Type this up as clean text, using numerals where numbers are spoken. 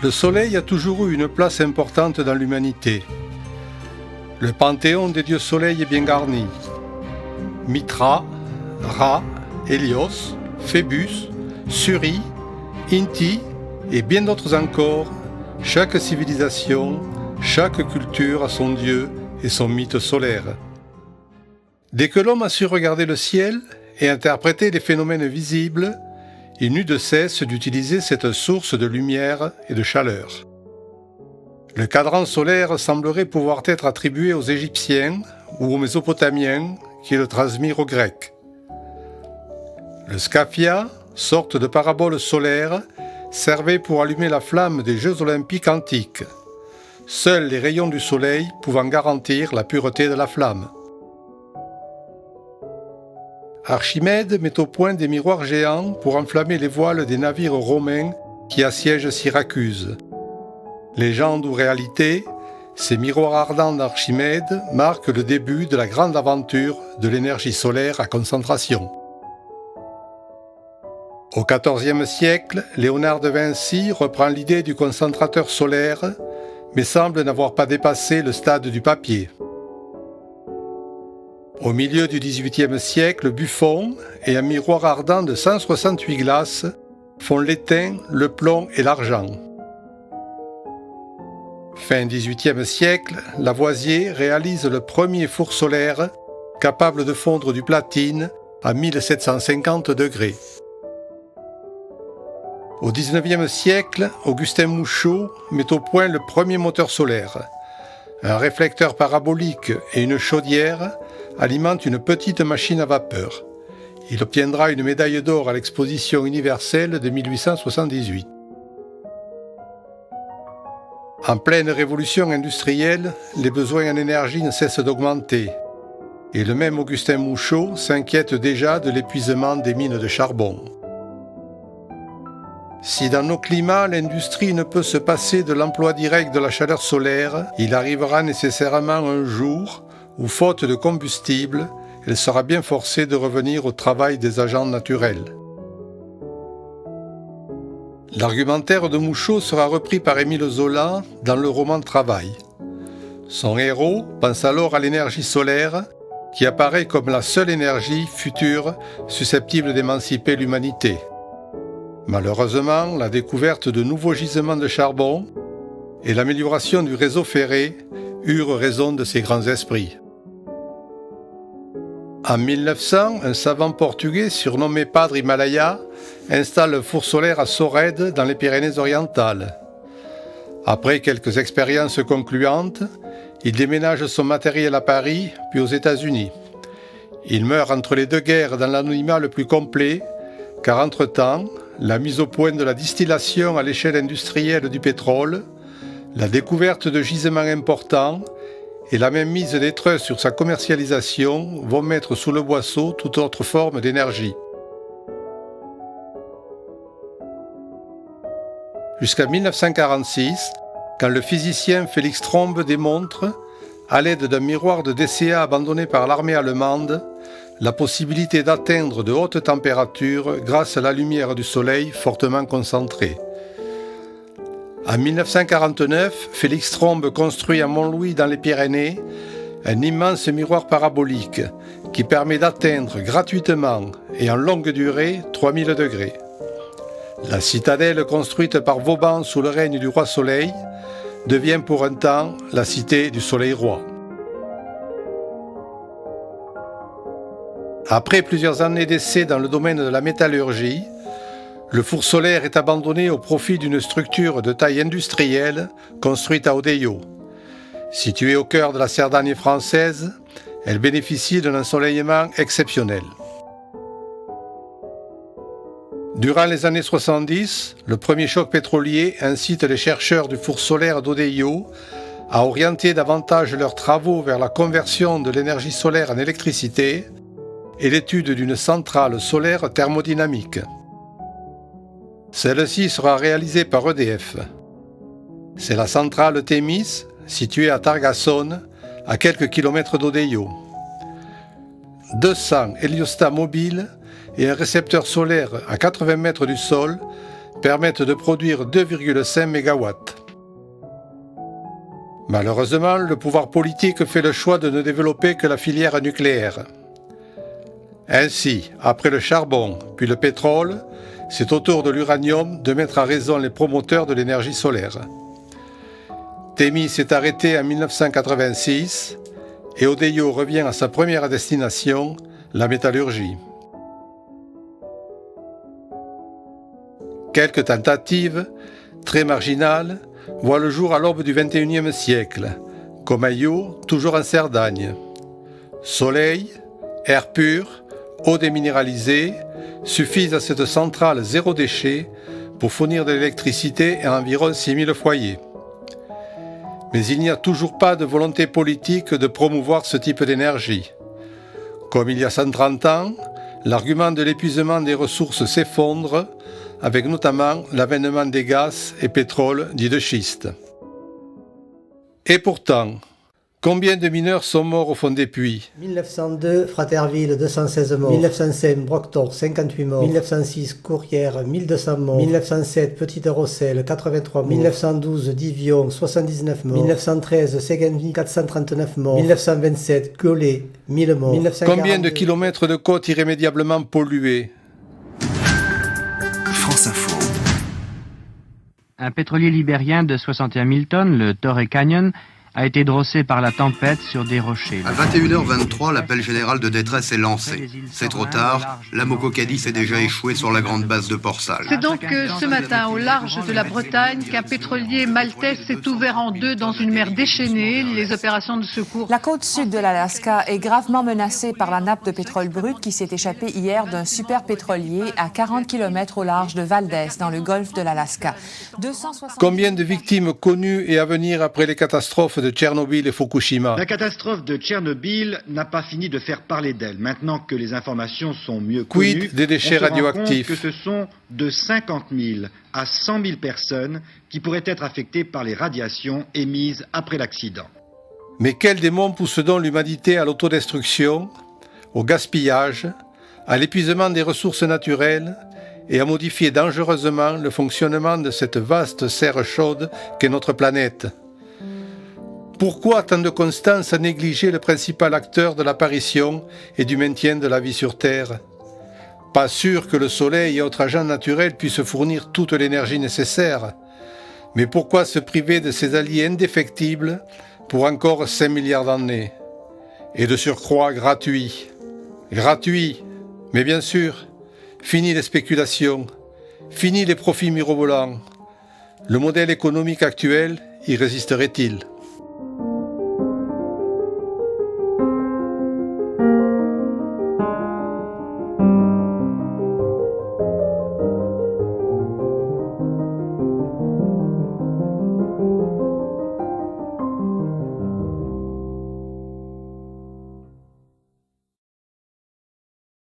Le soleil a toujours eu une place importante dans l'humanité. Le panthéon des dieux soleil est bien garni. Mitra, Ra, Hélios, Phébus, Suri, Inti et bien d'autres encore, chaque civilisation, chaque culture a son dieu et son mythe solaire. Dès que l'homme a su regarder le ciel et interpréter les phénomènes visibles, il n'eut de cesse d'utiliser cette source de lumière et de chaleur. Le cadran solaire semblerait pouvoir être attribué aux Égyptiens ou aux Mésopotamiens qui le transmirent aux Grecs. Le scaphia, sorte de parabole solaire, servait pour allumer la flamme des Jeux olympiques antiques, seuls les rayons du soleil pouvant garantir la pureté de la flamme. Archimède met au point des miroirs géants pour enflammer les voiles des navires romains qui assiègent Syracuse. Légende ou réalité, ces miroirs ardents d'Archimède marquent le début de la grande aventure de l'énergie solaire à concentration. Au XIVe siècle, Léonard de Vinci reprend l'idée du concentrateur solaire, mais semble n'avoir pas dépassé le stade du papier. Au milieu du XVIIIe siècle, Buffon et un miroir ardent de 168 glaces font l'étain, le plomb et l'argent. Fin XVIIIe siècle, Lavoisier réalise le premier four solaire capable de fondre du platine à 1750 degrés. Au XIXe siècle, Augustin Mouchot met au point le premier moteur solaire. Un réflecteur parabolique et une chaudière alimentent une petite machine à vapeur. Il obtiendra une médaille d'or à l'exposition universelle de 1878. En pleine révolution industrielle, les besoins en énergie ne cessent d'augmenter. Et le même Augustin Mouchot s'inquiète déjà de l'épuisement des mines de charbon. Si dans nos climats, l'industrie ne peut se passer de l'emploi direct de la chaleur solaire, il arrivera nécessairement un jour où, faute de combustible, elle sera bien forcée de revenir au travail des agents naturels. L'argumentaire de Mouchot sera repris par Émile Zola dans le roman Travail. Son héros pense alors à l'énergie solaire, qui apparaît comme la seule énergie future susceptible d'émanciper l'humanité. Malheureusement, la découverte de nouveaux gisements de charbon et l'amélioration du réseau ferré eurent raison de ces grands esprits. En 1900, un savant portugais surnommé Padre Himalaya installe un four solaire à Sorède dans les Pyrénées-Orientales. Après quelques expériences concluantes, il déménage son matériel à Paris puis aux États-Unis. Il meurt entre les deux guerres dans l'anonymat le plus complet, car entre-temps, la mise au point de la distillation à l'échelle industrielle du pétrole, la découverte de gisements importants et la même mise des traits sur sa commercialisation vont mettre sous le boisseau toute autre forme d'énergie. Jusqu'à 1946, quand le physicien Félix Trombe démontre, à l'aide d'un miroir de DCA abandonné par l'armée allemande, la possibilité d'atteindre de hautes températures grâce à la lumière du soleil fortement concentrée. En 1949, Félix Trombe construit à Montlouis dans les Pyrénées un immense miroir parabolique qui permet d'atteindre gratuitement et en longue durée 3000 degrés. La citadelle construite par Vauban sous le règne du roi Soleil devient pour un temps la cité du Soleil-Roi. Après plusieurs années d'essais dans le domaine de la métallurgie, le four solaire est abandonné au profit d'une structure de taille industrielle construite à Odeillo. Située au cœur de la Cerdagne française, elle bénéficie d'un ensoleillement exceptionnel. Durant les années 70, le premier choc pétrolier incite les chercheurs du four solaire d'Odeillo à orienter davantage leurs travaux vers la conversion de l'énergie solaire en électricité et l'étude d'une centrale solaire thermodynamique. Celle-ci sera réalisée par EDF. C'est la centrale Thémis, située à Targassonne, à quelques kilomètres d'Odeillo. 200 héliostats mobiles et un récepteur solaire à 80 mètres du sol permettent de produire 2,5 MW. Malheureusement, le pouvoir politique fait le choix de ne développer que la filière nucléaire. Ainsi, après le charbon, puis le pétrole, c'est au tour de l'uranium de mettre à raison les promoteurs de l'énergie solaire. Témis s'est arrêté en 1986 et Odeyo revient à sa première destination, la métallurgie. Quelques tentatives, très marginales, voient le jour à l'aube du XXIe siècle, comme à Io, toujours en Cerdagne. Soleil, air pur, eau déminéralisée suffisent à cette centrale zéro déchet pour fournir de l'électricité à environ 6000 foyers. Mais il n'y a toujours pas de volonté politique de promouvoir ce type d'énergie. Comme il y a 130 ans, l'argument de l'épuisement des ressources s'effondre, avec notamment l'avènement des gaz et pétroles dits de schiste. Et pourtant, combien de mineurs sont morts au fond des puits ? 1902, Fraterville, 216 morts. 1905, Broctor, 58 morts. 1906, Courrières, 1200 morts. 1907, Petite Rosselle, 83 morts. 1912, Divion, 79 morts. 1913, Séguenville, 439 morts. 1927, Gollet, 1000 morts. 1942... Combien de kilomètres de côtes irrémédiablement pollués ? France Info. Un pétrolier libérien de 61 000 tonnes, le Torrey Canyon, a été drossé par la tempête sur des rochers. À 21h23, l'appel général de détresse est lancé. C'est trop tard, la Mococadie s'est déjà échouée sur la grande base de Port-Salle. C'est donc ce matin, au large de la Bretagne, qu'un pétrolier maltais s'est ouvert en deux dans une mer déchaînée. Les opérations de secours... La côte sud de l'Alaska est gravement menacée par la nappe de pétrole brut qui s'est échappée hier d'un super pétrolier à 40 km au large de Valdez, dans le golfe de l'Alaska. 260... Combien de victimes connues et à venir après les catastrophes de Tchernobyl et Fukushima ? La catastrophe de Tchernobyl n'a pas fini de faire parler d'elle. Maintenant que les informations sont mieux connues, Quid des déchets on se rend radioactifs ? compte que ce sont de 50 000 à 100 000 personnes qui pourraient être affectées par les radiations émises après l'accident. Mais quel démon pousse donc l'humanité à l'autodestruction, au gaspillage, à l'épuisement des ressources naturelles et à modifier dangereusement le fonctionnement de cette vaste serre chaude qu'est notre planète ? Pourquoi tant de constance à négliger le principal acteur de l'apparition et du maintien de la vie sur Terre ? Pas sûr que le Soleil et autres agents naturels puissent fournir toute l'énergie nécessaire. Mais pourquoi se priver de ces alliés indéfectibles pour encore 5 milliards d'années ? Et de surcroît gratuit. Gratuit, mais bien sûr, fini les spéculations, fini les profits mirobolants. Le modèle économique actuel y résisterait-il ?